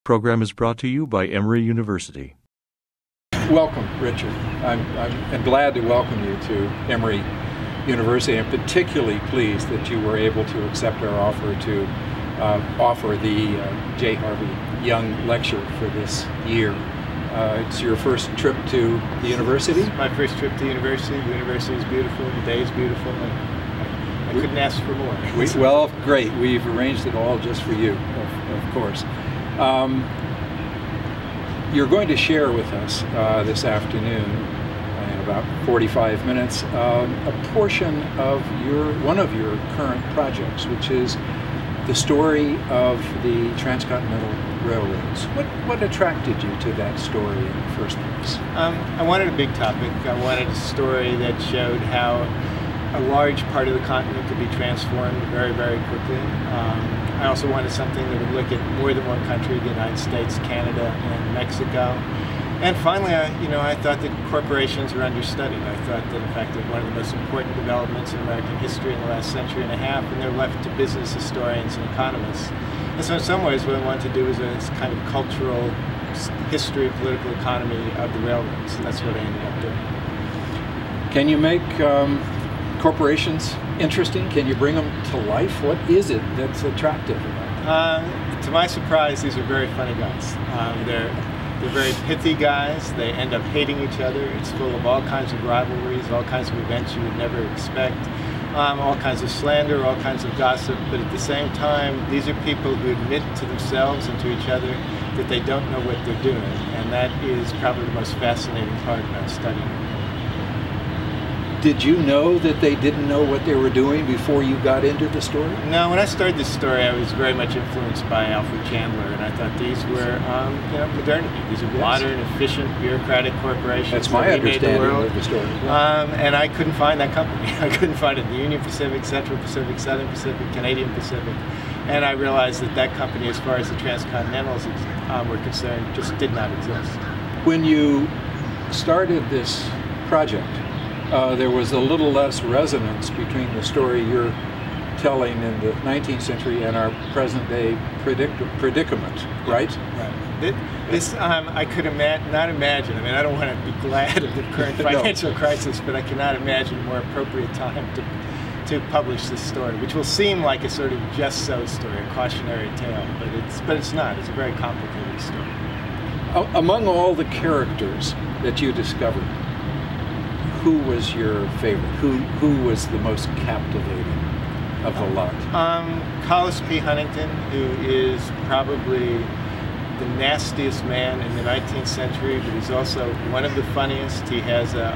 Program is brought to you by Emory University. Welcome, Richard. I'm glad to welcome you to Emory University. I'm particularly pleased that you were able to accept our offer to offer the J. Harvey Young Lecture for this year. It's your first trip to the university? It's my first trip to the university. The university is beautiful, the day is beautiful, and I couldn't ask for more. Well, great. We've arranged it all just for you, of course. You're going to share with us this afternoon, in about 45 minutes, a portion of one of your current projects, which is the story of the transcontinental railroads. What attracted you to that story in the first place? I wanted a big topic. I wanted a story that showed how a large part of the continent could be transformed very, very quickly. I also wanted something that would look at more than one country, the United States, Canada, and Mexico. And finally, I thought that corporations were understudied. I thought that, in fact, they're one of the most important developments in American history in the last century and a half, and they're left to business historians and economists. And so in some ways, what I wanted to do was a kind of cultural history, political economy of the railroads, and that's what I ended up doing. Can you make corporations interesting? Can you bring them to life? What is it that's attractive about them? To my surprise, these are very funny guys. They're very pithy guys. They end up hating each other. It's full of all kinds of rivalries, all kinds of events you would never expect, all kinds of slander, all kinds of gossip. But at the same time, these are people who admit to themselves and to each other that they don't know what they're doing. And that is probably the most fascinating part about studying. Did you know that they didn't know what they were doing before you got into the story? No, when I started this story, I was very much influenced by Alfred Chandler, and I thought these were, modernity. These are modern, efficient, bureaucratic corporations. That's my understanding of the story. And I couldn't find that company. I couldn't find it. The Union Pacific, Central Pacific, Southern Pacific, Canadian Pacific. And I realized that that company, as far as the transcontinentals were concerned, just did not exist. When you started this project, there was a little less resonance between the story you're telling in the 19th century and our present-day predicament, right? Right. This I could not imagine. I mean, I don't want to be glad of the current financial crisis, but I cannot imagine a more appropriate time to publish this story, which will seem like a sort of just so story, a cautionary tale, but it's not. It's a very complicated story. Among all the characters that you discovered, who was your favorite? Who was the most captivating of the lot? Collis P. Huntington, who is probably the nastiest man in the 19th century, but he's also one of the funniest. He has a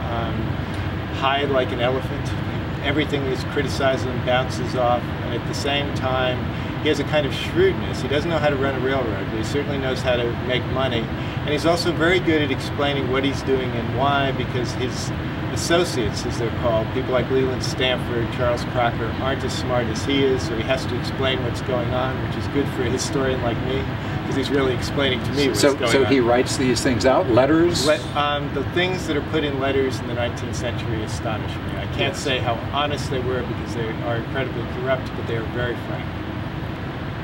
hide like an elephant. Everything he's criticizing bounces off, and at the same time, he has a kind of shrewdness. He doesn't know how to run a railroad, but he certainly knows how to make money. And he's also very good at explaining what he's doing and why, because his associates, as they're called, people like Leland Stanford, Charles Crocker, aren't as smart as he is, so he has to explain what's going on, which is good for a historian like me, because he's really explaining to me what's going on. So he writes these things out, letters? The things that are put in letters in the 19th century astonish me. I can't say how honest they were, because they are incredibly corrupt, but they are very frank.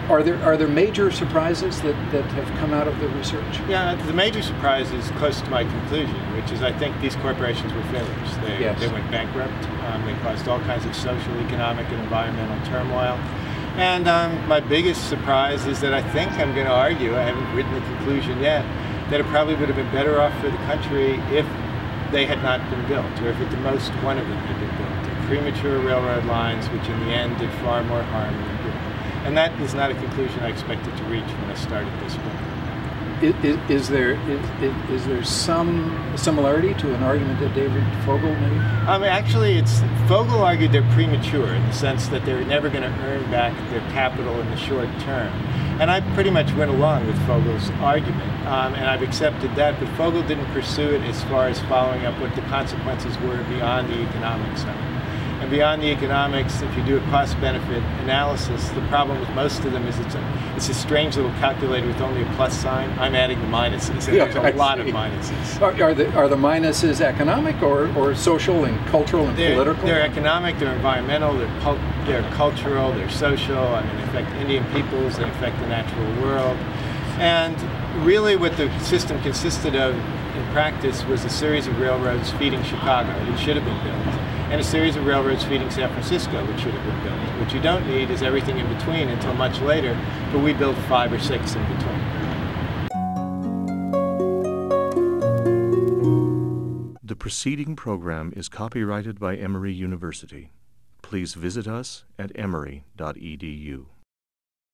Are there major surprises that have come out of the research? Yeah, the major surprise is close to my conclusion, which is I think these corporations were failures. They went bankrupt. They caused all kinds of social, economic, and environmental turmoil. And my biggest surprise is that I think I'm going to argue, I haven't written the conclusion yet, that it probably would have been better off for the country if they had not been built, or if at the most one of them had been built. Premature railroad lines, which in the end did far more harm than good. And that is not a conclusion I expected to reach when I started this book. Is there some similarity to an argument that David Fogel made? Actually, Fogel argued they're premature in the sense that they're never going to earn back their capital in the short term. And I pretty much went along with Fogel's argument, and I've accepted that, but Fogel didn't pursue it as far as following up what the consequences were beyond the economics of it. And beyond the economics, if you do a cost-benefit analysis, the problem with most of them is it's a strange little calculator with only a plus sign. I'm adding the minuses, and there's a lot of minuses. Are the minuses economic or social and cultural and political? They're economic, they're environmental, they're cultural, they're social. I mean, they affect Indian peoples, they affect the natural world. And really what the system consisted of in practice was a series of railroads feeding Chicago, which should have been built, and a series of railroads feeding San Francisco, which should have been built. What you don't need is everything in between until much later, but we built 5 or 6 in between. The preceding program is copyrighted by Emory University. Please visit us at emory.edu.